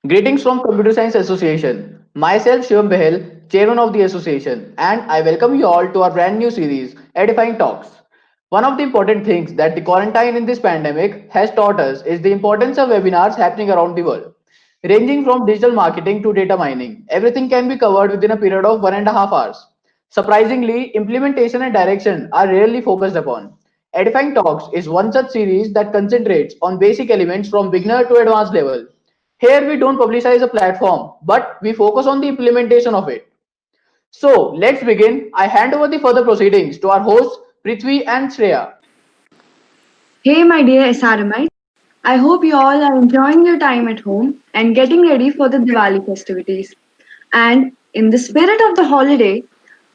Greetings from Computer Science Association. Myself Shivam Behel, chairman of the association, and I welcome you all to our brand new series, Edifying Talks. One of the important things that the quarantine in this pandemic has taught us is the importance of webinars happening around the world. Ranging from digital marketing to data mining, everything can be covered within a period of 1.5 hours. Surprisingly, implementation and direction are rarely focused upon. Edifying Talks is one such series that concentrates on basic elements from beginner to advanced level. Here we don't publicize a platform, but we focus on the implementation of it. So let's begin. I hand over the further proceedings to our hosts Prithvi and Shreya. Hey, my dear SRMites. I hope you all are enjoying your time at home and getting ready for the Diwali festivities. And in the spirit of the holiday,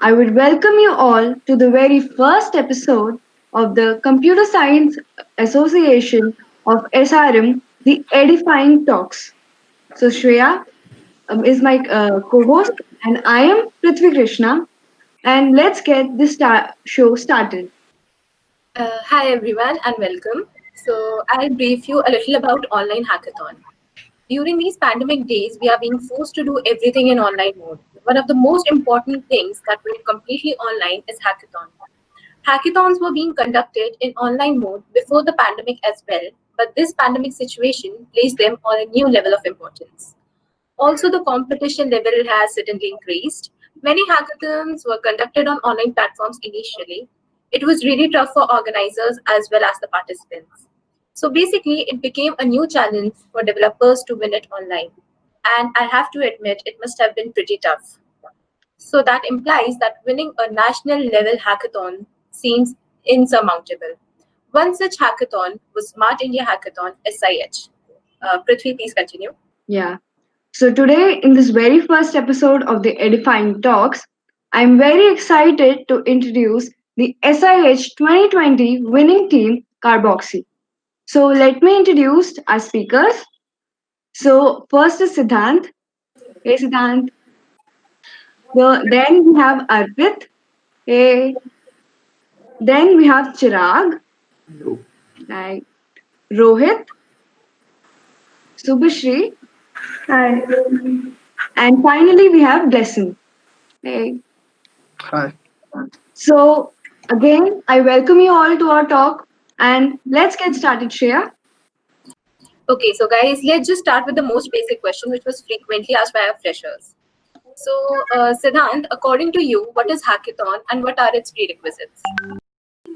I would welcome you all to the very first episode of the Computer Science Association of SRM, the Edifying Talks. So, Shreya is my co host, and I am Prithvi Krishna. And let's get this show started. Hi everyone and welcome. So I'll brief you a little about online hackathon. During these pandemic days, we are being forced to do everything in online mode. One of the most important things that went completely online is hackathon. Hackathons were being conducted in online mode before the pandemic as well, but this pandemic situation placed them on a new level of importance. Also, the competition level has certainly increased. Many hackathons were conducted on online platforms initially. It was really tough for organizers as well as the participants. So basically, it became a new challenge for developers to win it online. And I have to admit, it must have been pretty tough. So that implies that winning a national level hackathon seems insurmountable. One such hackathon was Smart India Hackathon SIH. Prithvi, please continue. Yeah. So, today, in this very first episode of the Edifying Talks, I'm very excited to introduce the SIH 2020 winning team, Carboxy. So, let me introduce our speakers. So, first is Siddhant. Hey, Siddhant. Then we have Arpit. Hey. Then we have Chirag. Like Rohit. Subhashri. Hi. And finally, we have Blessing. Hey. Hi. So, again, I welcome you all to our talk and let's get started, Shreya. Okay, so guys, let's just start with the most basic question, which was frequently asked by our freshers. So, Siddhant, according to you, what is hackathon and what are its prerequisites?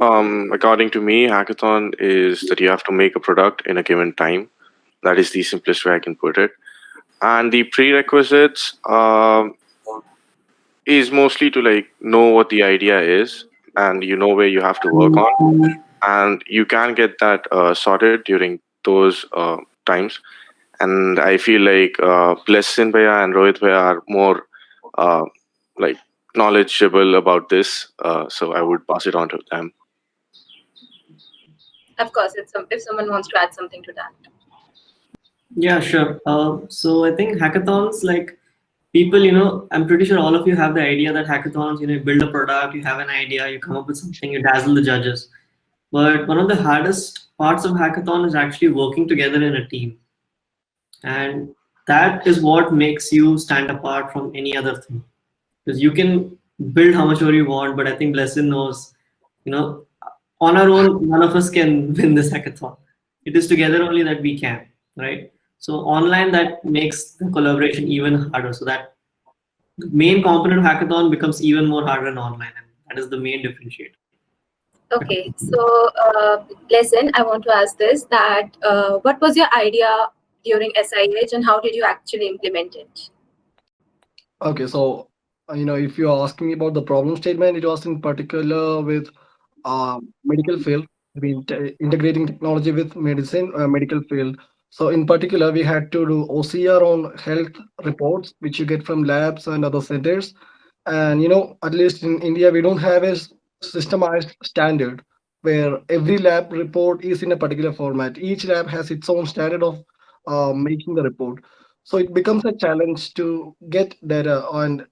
According to me, hackathon is that you have to make a product in a given time. That is the simplest way I can put it. And the prerequisites is mostly to like know what the idea is, and you know where you have to work on, and you can get that sorted during those times. And I feel like Blessin Bhaiya and Rohit Bhaiya are more uh, like knowledgeable about this, so I would pass it on to them. Of course, if someone wants to add something to that. Yeah, sure. So I think hackathons, like people, I'm pretty sure all of you have the idea that hackathons, you build a product, you have an idea, you come up with something, you dazzle the judges. But one of the hardest parts of hackathon is actually working together in a team. And that is what makes you stand apart from any other thing. Because you can build how much ever you want, but I think Blessing knows, you know, on our own, none of us can win this hackathon. It is together only that we can, right? So online, that makes the collaboration even harder. So that the main component of hackathon becomes even more harder in online, and that is the main differentiator. Okay, so Blessing, I want to ask this: that what was your idea during SIH and how did you actually implement it? Okay, so if you're asking me about the problem statement, it was in particular with medical field. I mean, integrating technology with medical field. So in particular, we had to do OCR on health reports, which you get from labs and other centers. And at least in India, we don't have a systemized standard where every lab report is in a particular format. Each lab has its own standard of making the report. So it becomes a challenge to get data and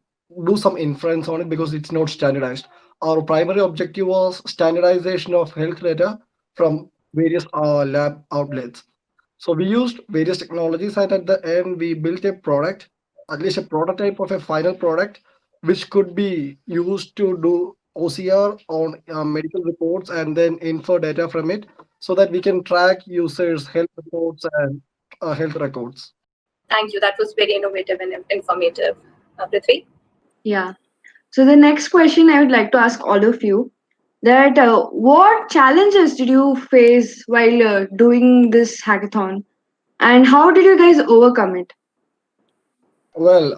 do some inference on it because it's not standardized. Our primary objective was standardization of health data from various lab outlets. So we used various technologies, and at the end, we built a product, at least a prototype of a final product, which could be used to do OCR on medical reports and then infer data from it, so that we can track users' health reports and health records. Thank you. That was very innovative and informative. Prithvi? Yeah. So the next question I would like to ask all of you that what challenges did you face while doing this hackathon, and how did you guys overcome it? Well,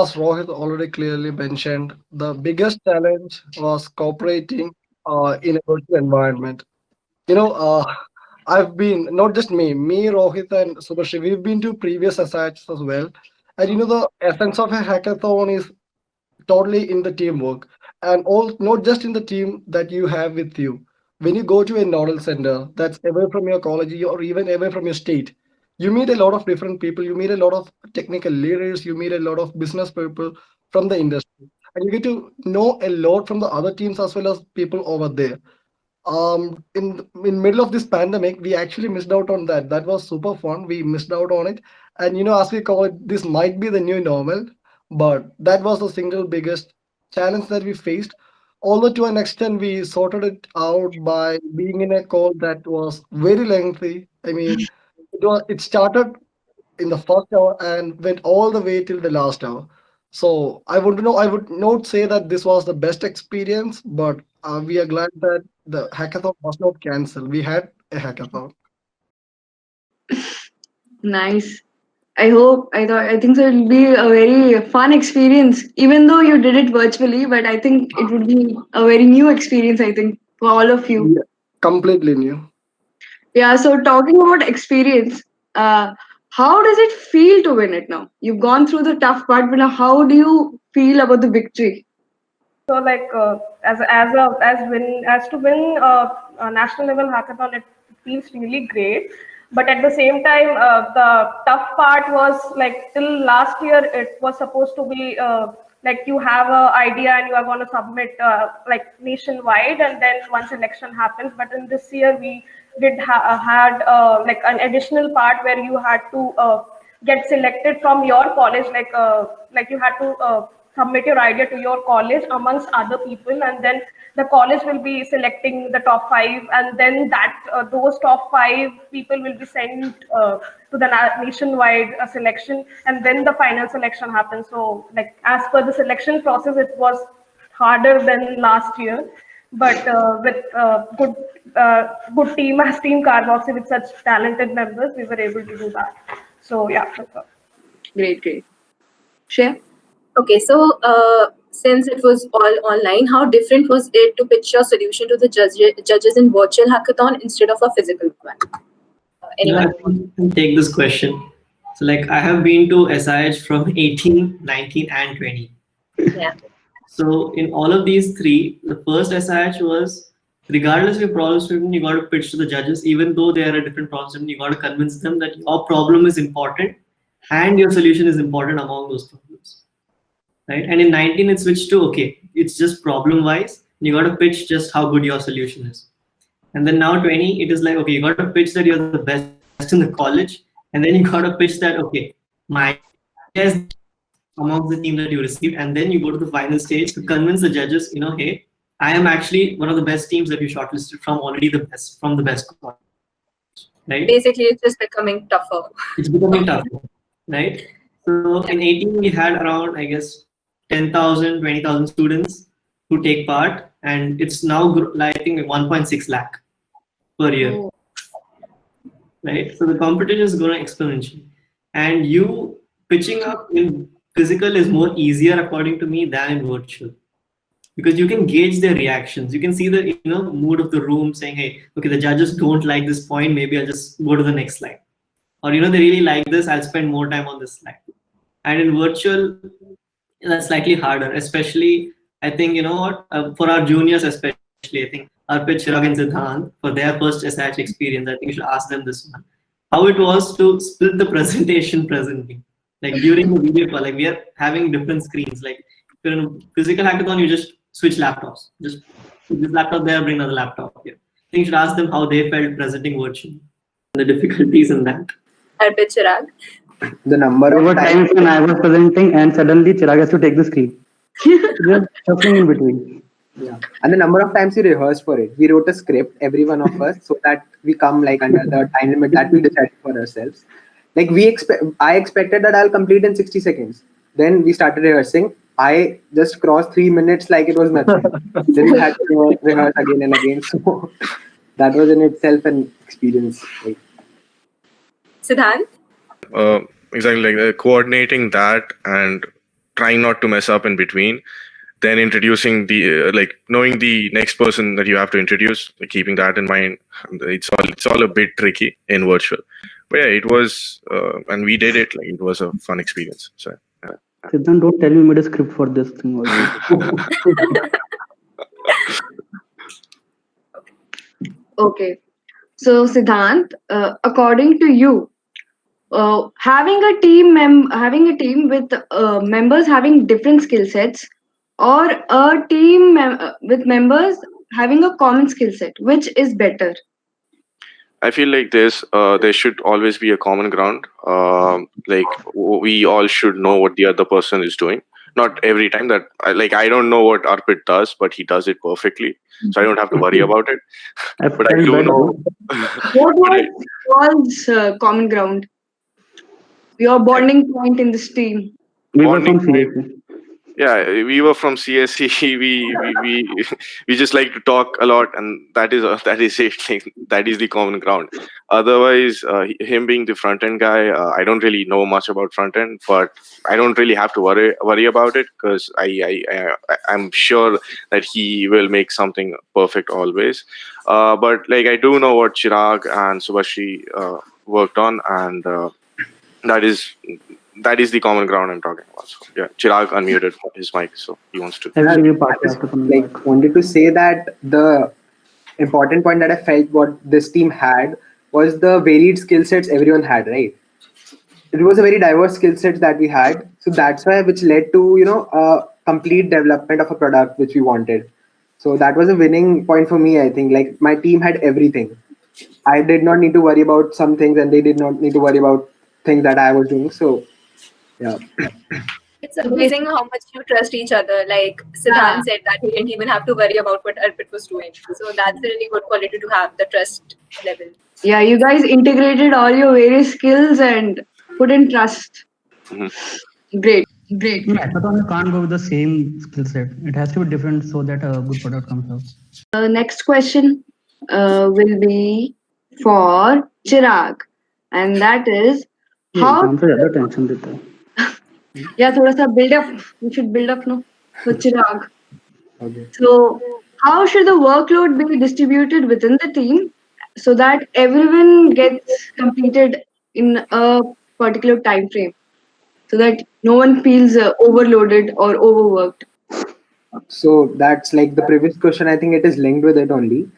as Rohit already clearly mentioned, the biggest challenge was cooperating in a virtual environment. You know, I've been, not just me, Rohit and Subhashi, we've been to previous SIHs as well. And the essence of a hackathon is totally in the teamwork, and all, not just in the team that you have with you. When you go to a nodal center that's away from your college or even away from your state, you meet a lot of different people, you meet a lot of technical leaders, you meet a lot of business people from the industry, and you get to know a lot from the other teams as well as people over there. In middle of this pandemic, we actually missed out on that. That was super fun. We missed out on it. And as we call it, this might be the new normal, but that was the single biggest challenge that we faced. Although to an extent we sorted it out by being in a call that was very lengthy. I mean, it started in the first hour and went all the way till the last hour. So I would not say that this was the best experience, but we are glad that the hackathon was not cancelled. We had a hackathon. Nice. I think so it'll be a very fun experience, even though you did it virtually, but I think it would be a very new experience, I think, for all of you. Yeah, completely new. Yeah, so talking about experience, how does it feel to win it now? You've gone through the tough part, but now how do you feel about the victory? So like as to win a national level hackathon, it feels really great. But at the same time, the tough part was like till last year, it was supposed to be like you have a idea and you are going to submit like nationwide, and then once election happens. But in this year, we did had like an additional part where you had to get selected from your college, like you had to submit your idea to your college amongst other people, and then the college will be selecting the top 5, and then that those top 5 people will be sent to the nationwide selection, and then the final selection happens. So like as per the selection process, it was harder than last year, but with good team as Team Carboxy with such talented members, we were able to do that. So yeah, that's all. Great. Share? Okay, so since it was all online, how different was it to pitch your solution to the judges in virtual hackathon instead of a physical one? Anyone? I can take this question. So like I have been to SIH from 18, 19 and 20. Yeah. So in all of these 3, the first SIH was, regardless of your problem statement, you got to pitch to the judges. Even though they are a different problem statement, you got to convince them that your problem is important and your solution is important among those problems. Right? And in 19, it switched to, okay, it's just problem wise. You got to pitch just how good your solution is. And then now 20, it is like, okay, you got to pitch that you're the best in the college. And then you got to pitch that, okay, my idea is among the team that you received. And then you go to the final stage to convince the judges, hey, I am actually one of the best teams that you shortlisted from, already the best, from the best college. Right? Basically, it's just becoming tougher. It's becoming tougher, right? So in 18, we had around, I guess, 10,000, 20,000 students who take part, and it's now, I think, 1.6 lakh per year. Oh. Right? So the competition is going exponentially, and you pitching up in physical is more easier, according to me, than in virtual, because you can gauge their reactions. You can see the mood of the room, saying, hey, okay, the judges don't like this point, maybe I'll just go to the next slide, or they really like this, I'll spend more time on this slide. And in virtual, that's slightly harder, especially I think for our juniors, especially I think our pitch Chirag and Siddhant for their first SIH experience, I think you should ask them this one, how it was to split the presentation presently, like during the video call. Like we are having different screens. Like if you're in a physical hackathon, you just switch laptops, just put this laptop there, bring another laptop here. I think you should ask them how they felt presenting virtually, and the difficulties in that. Arpit, Chirag. The number There of were times times when I was presenting and suddenly Chirag has to take the screen. Just shuffling in between. Yeah. And the number of times we rehearsed for it. We wrote a script, every one of us, so that we come like under the time limit that we decided for ourselves. Like I expected that I'll complete in 60 seconds. Then we started rehearsing. I just crossed 3 minutes like it was nothing. Then we had to rehearse again and again. So that was in itself an experience. Like, Siddhant. Exactly, like coordinating that and trying not to mess up in between, then introducing the knowing the next person that you have to introduce, keeping that in mind. It's all a bit tricky in virtual, but yeah, it was and we did it. Like, it was a fun experience. So Siddhan, don't tell me you made a script for this thing also. Okay. So Siddhant, according to you, having a team with members having different skill sets, or a team with members having a common skill set, which is better? I feel like there should always be a common ground. We all should know what the other person is doing. Not every time that I don't know what Arpit does, but he does it perfectly, so I don't have to worry about it. But I do know. What was common ground? Your bonding point in this team? We were from Bonding CSC. Yeah, we were from CSC. We just like to talk a lot, and that is it. Like, that is the common ground. Otherwise, him being the front end guy, I don't really know much about front end, but I don't really have to worry about it, because I'm sure that he will make something perfect always. But like, I do know what Chirag and Subhashri worked on, and that is the common ground I'm talking about. So yeah, Chirag unmuted his mic, so he wants to. I'll give you part after coming back. wanted to say that the important point that I felt what this team had was the varied skill sets everyone had, right? It was a very diverse skill sets that we had. So that's why, which led to, a complete development of a product which we wanted. So that was a winning point for me, I think. Like, my team had everything. I did not need to worry about some things, and they did not need to worry about things that I was doing. So yeah. It's amazing how much you trust each other. Like Siddhant said that he didn't even have to worry about what Arpit was doing. So that's a really good quality to have, the trust level. Yeah, you guys integrated all your various skills and put in trust. Mm-hmm. Great. Hackathon, you can't go with the same skill set. It has to be different so that a good product comes out. Next question will be for Chirag, and that is how. tension देता है. Yeah, थोड़ा सा build up. We should build up, no? For Chirag. Okay. So, how should the workload be distributed within the team so that everyone gets completed in a particular time frame, so that no one feels overloaded or overworked? So that's like the previous question. I think it is linked with it only.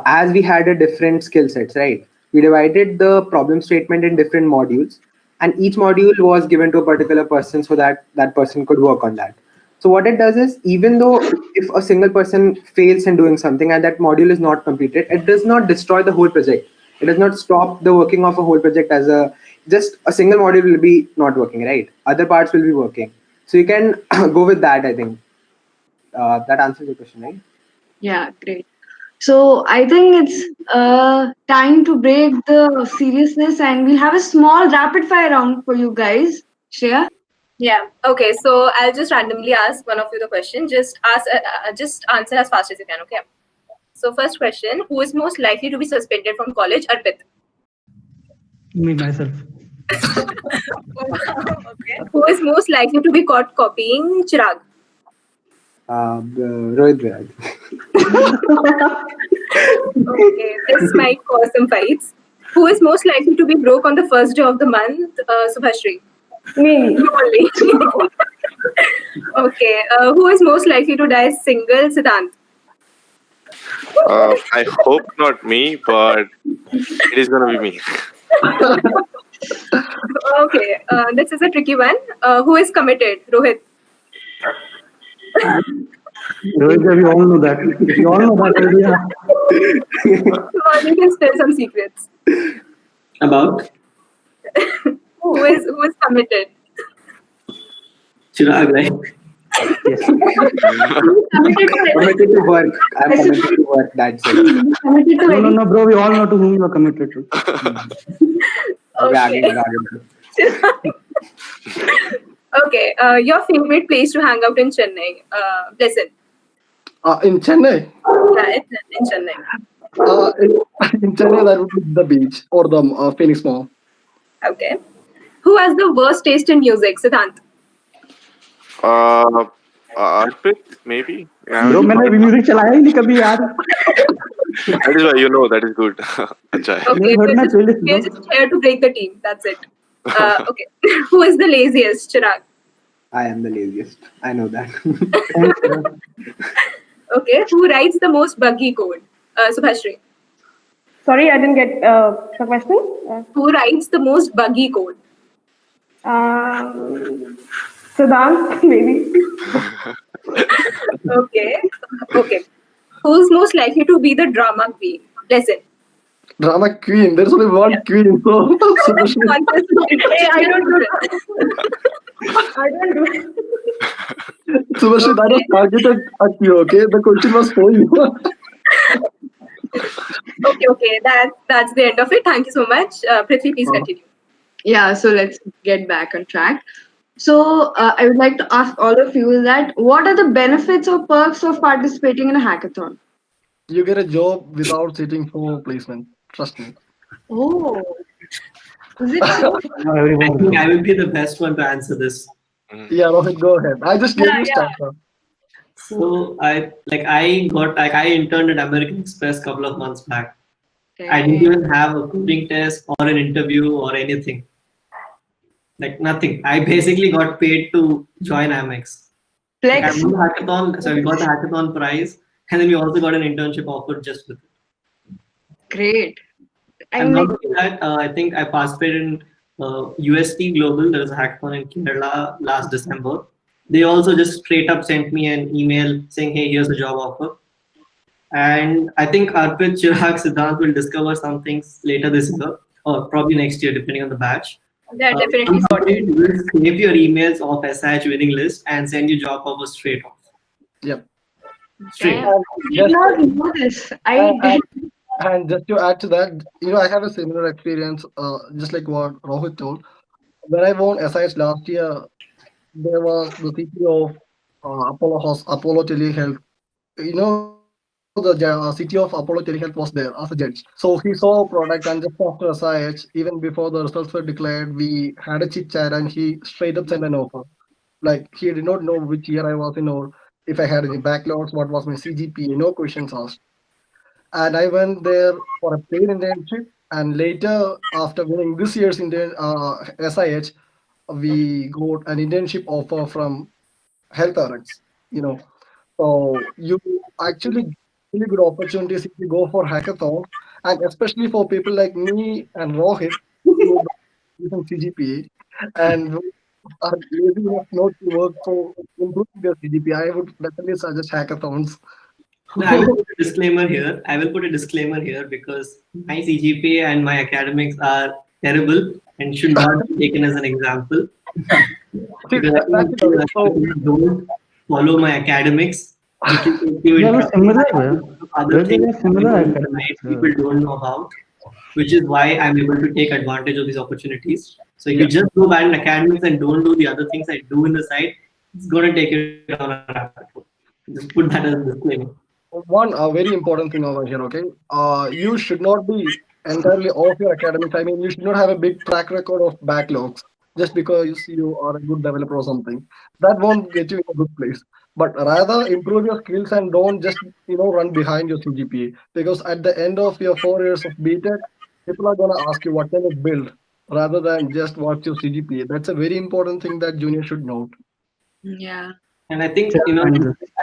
As we had a different skill sets, right? We divided the problem statement in different modules, and each module was given to a particular person so that that person could work on that. So what it does is, even though if a single person fails in doing something and that module is not completed, it does not destroy the whole project. It does not stop the working of a whole project as just a single module will be not working, right? Other parts will be working. So you can go with that, I think. That answers your question, right? Yeah, great. So I think it's time to break the seriousness, and we'll have a small rapid fire round for you guys. Shreya? Yeah. Okay. So I'll just randomly ask one of you the question. Just answer as fast as you can. Okay. So first question: who is most likely to be suspended from college? Arpit. Me, myself. Okay. Who is most likely to be caught copying? Chirag. Rohit Viraj. Okay. This might cause some fights. Who is most likely to be broke on the first day of the month? Subhashri. Me. You only. Okay. Who is most likely to die single? Siddhant. I hope not me, but it is gonna be me. Okay. This is a tricky one. Who is committed? Rohit. Rohit, we all know that. We all know that idea. Come on, you can spill some secrets. About? who is committed? Chirag, right? Yes. Committed to work. I'm committed to work. That's it. Committed to No, no, bro. We all know to whom you are committed to. अभी आगे Okay. बढ़ा देते। Okay. Your favorite place to hang out in Chennai? Listen. In Chennai, Yeah, in Chennai. in Chennai, that would be the beach or the Phoenix Mall. Okay. Who has the worst taste in music? Siddhant. Arpit, maybe. Yeah, Bro, मैंने अभी music चलाया ही नहीं कभी यार. that is why you know that is good. अच्छा है. Okay. heard my playlist, We're no? just here to break the team. That's it. Okay. Who is the laziest? Chirag. I am the laziest. I know that. Thanks, bro. Okay. Who writes the most buggy code? Subhashri. Sorry, I didn't get the question. Who writes the most buggy code? Siddhant, maybe. Okay. Okay. Who's most likely to be the drama queen? Listen. Drama queen. There's only one queen. So Subhashri. Hey, I don't do that. I don't do it. Subhashri, that was targeted at you. Okay, the question was for you. Okay. That's the end of it. Thank you so much. Prithvi, please continue. Yeah, so let's get back on track. So I would like to ask all of you that what are the benefits or perks of participating in a hackathon? You get a job without sitting for placement. Trust me. Oh, is it so? Now I everyone. think I will be the best one to answer this. Yeah, Rohit, go ahead. I just gave you Yeah. stuff. So I interned at American Express couple of months back. I didn't even have a coding test or an interview or anything. Like nothing. I basically got paid to join Amex. Like, I Flex. won the hackathon, so we got the hackathon prize, and then we also got an internship offer just with it. Great. I And mean, not only that, I think I participated in UST Global. There was a hackathon in Kerala last December. They also just straight up sent me an email saying, "Hey, here's a job offer." And I think Arpit, Chirag, Siddhant will discover some things later this year, or probably next year, depending on the batch. They're definitely Somebody will scrape your emails off SIH winning list and send you job offers straight off. Yep. Straight. I did not know this. And just to add to that, I have a similar experience, just like what Rohit told. When I won SIH last year, there was the CTO of Apollo Telehealth. The city of Apollo Telehealth was there as a judge. So he saw a product, and just after SIH, even before the results were declared, we had a chit chat, and he straight up sent an offer. Like, he did not know which year I was in, or if I had any backlogs, what was my CGPA, no questions asked. And I went there for a paid internship, and later, after winning this year's SIH, we got an internship offer from HealthRx. So you actually get really good opportunities if you go for hackathon, and especially for people like me and Rohit who don't CGPA and who are lazy enough not to work for improving their CGPA. I would definitely suggest hackathons. I will put a disclaimer here. Because my CGPA and my academics are terrible and should not be taken as an example. Because I think if you don't follow my academics, it will take you We have into a similar way. other We things have similar that academics. people don't know about, which is why I'm able to take advantage of these opportunities. So if you just go bad in academics and don't do the other things I do in the side, it's going to take you down a rabbit hole. Just put that as a disclaimer. One very important thing over here, okay? You should not be entirely off your academics. I mean, you should not have a big track record of backlogs just because you are a good developer or something. That won't get you in a good place. But rather improve your skills and don't just run behind your CGPA, because at the end of your 4 years of BTech, people are gonna ask you what can you build rather than just what's your CGPA. That's a very important thing that juniors should note. Yeah. And I think,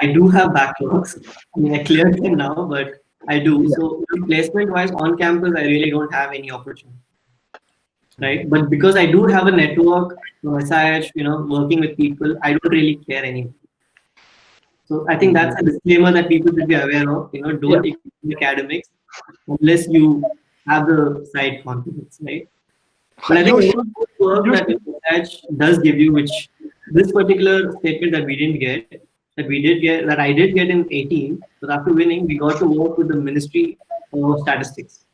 I do have backlogs. I mean, I cleared them now, but I do. Yeah. So placement-wise, on campus, I really don't have any opportunity, right? But because I do have a network, SIH, working with people, I don't really care anymore. So I think that's a disclaimer that people should be aware of. Don't take academics unless you have the side confidence, right? But I You think should. work You that Edge does give you, which this particular statement that we didn't get, that I did get in 18, but after winning, we got to work with the Ministry of Statistics.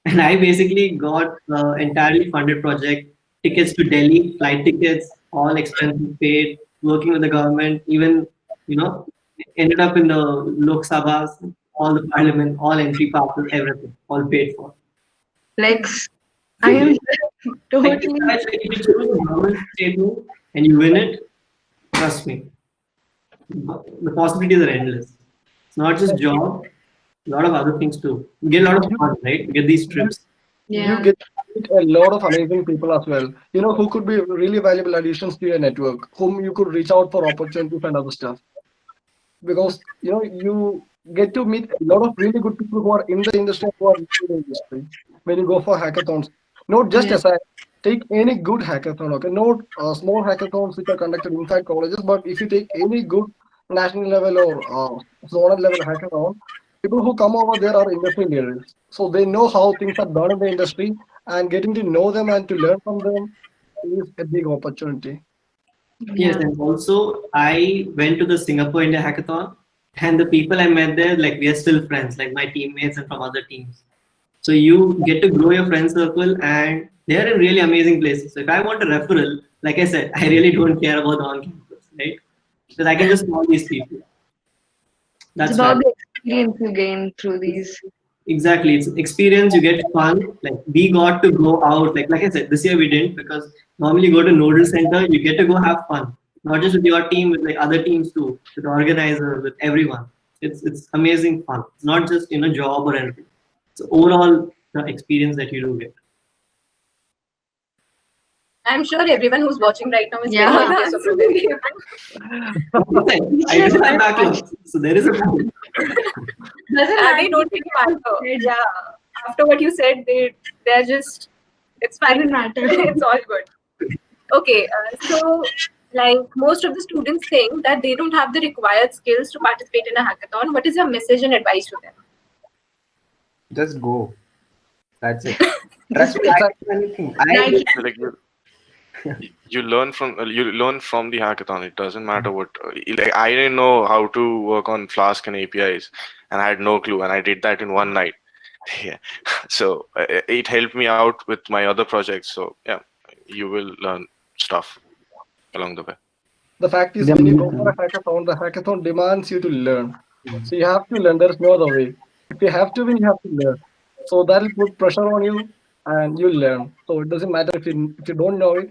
And I basically got entirely funded project, tickets to Delhi, flight tickets, all expenses paid, working with the government, even, you know, ended up in the Lok Sabhas, all the parliament, all entry passes, everything, all paid for. Flex. I am Like, totally. if you choose a government statement and you win it, trust me, the possibilities are endless. It's not just job, a lot of other things too. You get a lot of fun, right? You get these trips. you Yeah. get to meet a lot of amazing people as well. Who could be really valuable additions to your network, whom you could reach out for opportunities and other stuff. Because you get to meet a lot of really good people who are in the industry, who are in the industry when you go for hackathons. Not just Yeah. as I take any good hackathon, okay, not small hackathons which are conducted inside colleges, but if you take any good national level or zonal level hackathon, people who come over there are industry leaders, so they know how things are done in the industry, and getting to know them and to learn from them is a big opportunity. Yes, Yeah. and also I went to the Singapore India Hackathon, and the people I met there, like we are still friends, like my teammates and from other teams. So you get to grow your friend circle, and they are in really amazing places. So if I want a referral, like I said, I really don't care about the on campus, right? Because I can just call these people. It's That's about right. the experience you gain through these. Exactly, it's experience. You get fun. Like we got to go out. Like I said, this year we didn't because normally you go to Nodal Center, you get to go have fun, not just with your team, with like other teams too, with organizers, with everyone. It's amazing fun. It's not just job or anything. It's overall the experience that you do get. I'm sure everyone who's watching right now is Yeah. very envious of Ruby. I do have backlogs, so there is a problem. They don't really matter. Yeah. After what you said, they're just, it's fine. Doesn't matter. It's all good. Okay, so like most of the students think that they don't have the required skills to participate in a hackathon. What is your message and advice to them? Just go. That's it. Trust me, I don't do anything. Nike. Like you learn from the hackathon. It doesn't matter what. Like I didn't know how to work on Flask and APIs, and I had no clue, and I did that in one night. Yeah, so it helped me out with my other projects. So yeah, you will learn stuff along the way. The fact is, Yeah, when you go for a hackathon, the hackathon demands you to learn. So you have to learn. There's no other way. If you have to win, you have to learn. So that'll put pressure on you, and you learn. So it doesn't matter if you don't know it.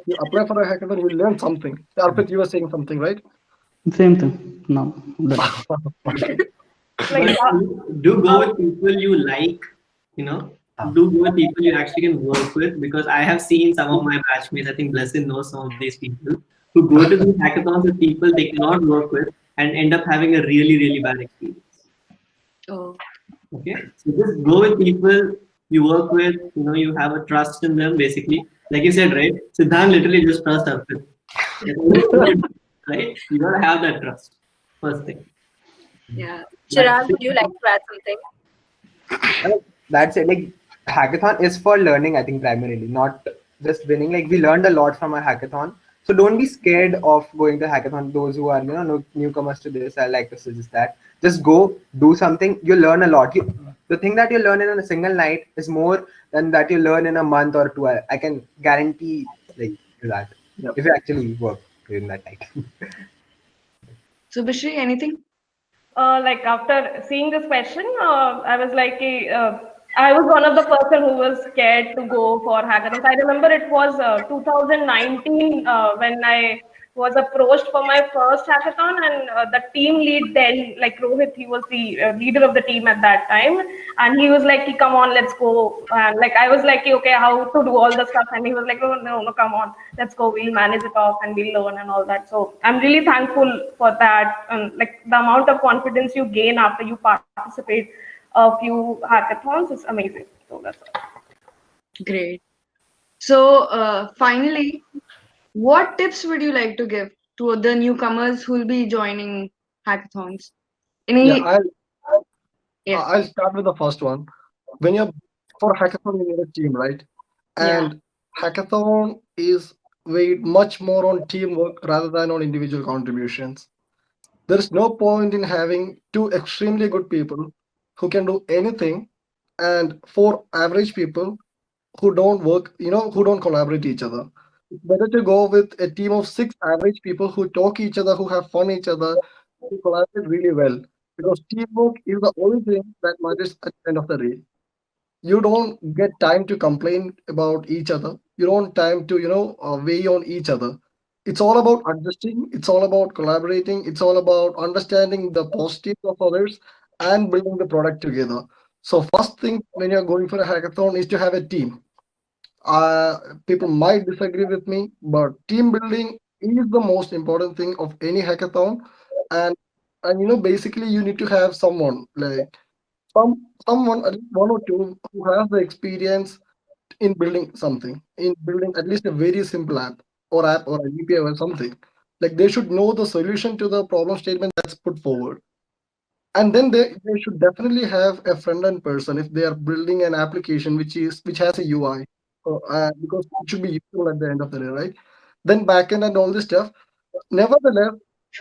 You apply for a hackathon, you learn something. Arpit, you were saying something, right? Same thing. No. That- Like, But do go with people you like, you know. Do go with people you actually can work with, because I have seen some of my batchmates. I think Blessing knows some of these people who go to these hackathons with people they cannot work with and end up having a really, really bad experience. Oh. Okay, so just go with people you work with. You have a trust in them, basically. Like you said, right? Siddharth literally just trust Arpit. Right? You gotta have that trust. First thing. Yeah. Chirag, would you like to add something? That's it. Like hackathon is for learning, I think primarily, not just winning. Like we learned a lot from our hackathon. So don't be scared of going to hackathon. Those who are newcomers to this, I like to suggest that. Just go, do something. You learn a lot. The thing that you learn in a single night is more than that you learn in a month or two. I can guarantee like that. Yep. If you actually work during that night. Subhashri, anything? like after seeing this question, I was like, I was one of the person who was scared to go for hackathons. I remember it was 2019 when I was approached for my first hackathon, and the team lead then, like Rohit, he was the leader of the team at that time, and he was like, "Come on, let's go." And like I was like, "Okay, how to do all the stuff?" And he was like, "No, come on, let's go. We'll manage it off and we'll learn and all that." So I'm really thankful for that, and like the amount of confidence you gain after you participate a few hackathons is amazing. So that's all. Great. So finally, what tips would you like to give to the newcomers who will be joining hackathons? Any? Yeah, Yeah. I'll start with the first one. When you're for hackathon, you need a team, right? And hackathon is weighed much more on teamwork rather than on individual contributions. There is no point in having two extremely good people who can do anything and four average people who don't work, who don't collaborate each other. It's better to go with a team of six average people who talk each other, who have fun each other, who collaborate really well. Because teamwork is the only thing that matters at the end of the day. You don't get time to complain about each other. You don't time to, weigh on each other. It's all about adjusting. It's all about collaborating. It's all about understanding the positives of others and building the product together. So first thing when you're going for a hackathon is to have a team. People might disagree with me, but team building is the most important thing of any hackathon. And basically you need to have someone like someone at least one or two who has the experience in building something, in building at least a very simple app or an API or something. Like they should know the solution to the problem statement that's put forward. And then they should definitely have a front-end person if they are building an application which has a UI, because it should be useful at the end of the day, right? Then backend and all this stuff. Nevertheless,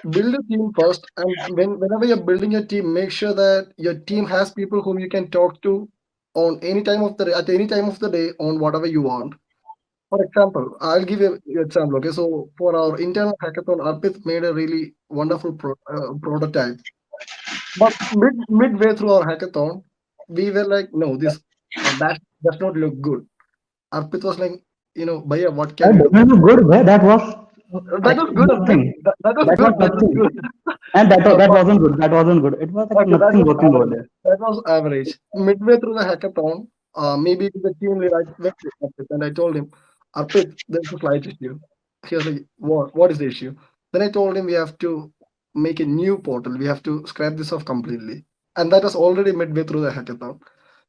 build a team first, and whenever you're building a team, make sure that your team has people whom you can talk to on any time of the day, at any time of the day, on whatever you want. For example, I'll give you an example. Okay, so for our internal hackathon, Arpit made a really wonderful prototype. But midway through our hackathon, we were like, no, that does not look good. Arpit was like, Bhaiya, what can we do? That was good. That was That was good. nothing. That was That good. was That was nothing. good. And that wasn't good. That wasn't good. It was like Okay, that nothing was working over average. there. That was average. Midway through the hackathon, maybe the team lead, I went to Arpit and I told him, Arpit, there's a slight issue. He was like, what is the issue? Then I told him we have to make a new portal. We have to scrap this off completely. And that was already midway through the hackathon.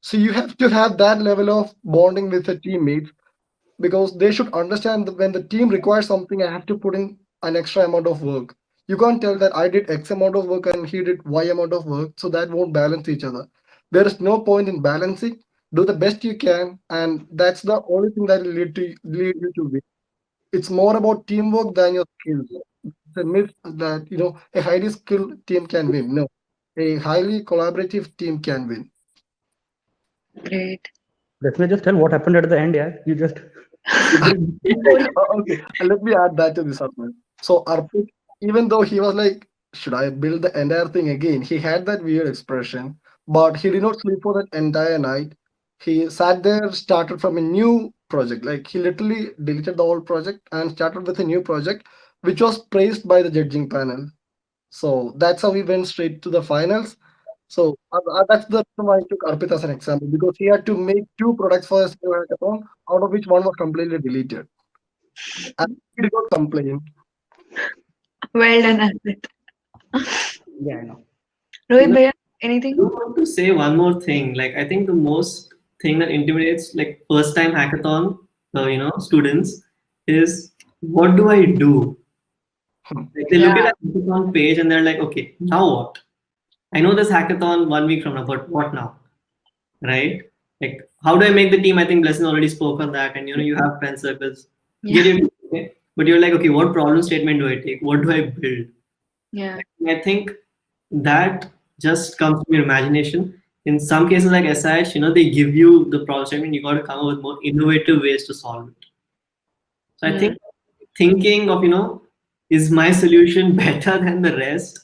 So you have to have that level of bonding with the teammates, because they should understand that when the team requires something, I have to put in an extra amount of work. You can't tell that I did X amount of work and he did Y amount of work, so that won't balance each other. There is no point in balancing. Do the best you can, and that's the only thing that will lead you to win. It's more about teamwork than your skills. It's a myth that a highly skilled team can win. No, a highly collaborative team can win. Great. Let me just tell what happened at the end. Yeah, you just Okay, let me add that to this argument. So Arpit, even though he was like, should I build the entire thing again? He had that weird expression, but he did not sleep for that entire night. He sat there, started from a new project. Like he literally deleted the old project and started with a new project, which was praised by the judging panel. So that's how we went straight to the finals. So that's the reason why I took Arpit as an example, because he had to make two products for a single hackathon, out of which one was completely deleted. And he did not complain. Well done, Arpit. yeah, I know. Rohit Bhaiya, anything? I want to say one more thing. Like, I think the most thing that intimidates like first time hackathon, students is, what do I do? Like they look at a hackathon page and they're like, okay, now what? I know this hackathon 1 week from now, but what now? Right? Like, how do I make the team? I think Blessing already spoke on that, and you have friend circles. Okay? But you're like, okay, what problem statement do I take? What do I build? Yeah. I think that just comes from your imagination. In some cases, like SIH, they give you the problem statement. You got to come up with more innovative ways to solve it. So I think thinking of, is my solution better than the rest,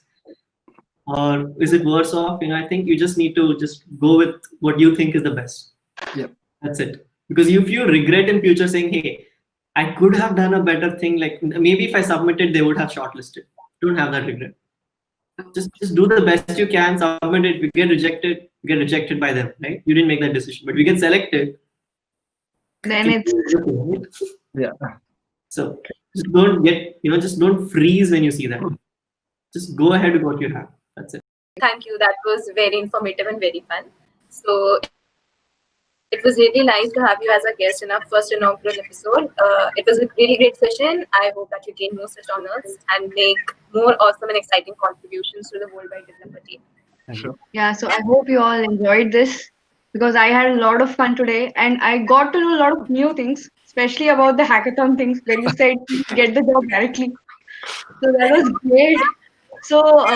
or is it worse off? I think you just need to just go with what you think is the best. Yeah, that's it. Because if you regret in future saying, hey, I could have done a better thing, like maybe if I submitted, they would have shortlisted. Don't have that regret. Just do the best you can, submit it. If you get rejected by them, right? You didn't make that decision, but we get selected. Then it's So just don't just don't freeze when you see that. Just go ahead with what you have. That's it. Thank you. That was very informative and very fun. So it was really nice to have you as a guest in our first inaugural episode. It was a really great session. I hope that you gain more such honors and make more awesome and exciting contributions to the worldwide developer team. sure. Yeah, so I hope you all enjoyed this. because I had a lot of fun today and I got to know a lot of new things, especially about the hackathon things where you said get the job directly. So that was great. So,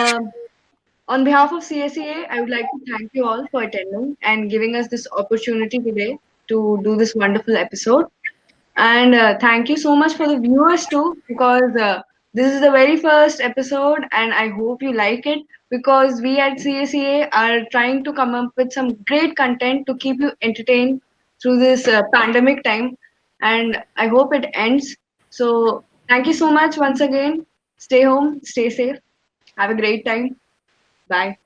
on behalf of CSEA, I would like to thank you all for attending and giving us this opportunity today to do this wonderful episode. And thank you so much for the viewers too, because this is the very first episode, and I hope you like it. Because we at CSEA are trying to come up with some great content to keep you entertained through this pandemic time, and I hope it ends. So, thank you so much once again. Stay home, stay safe, have a great time. Bye.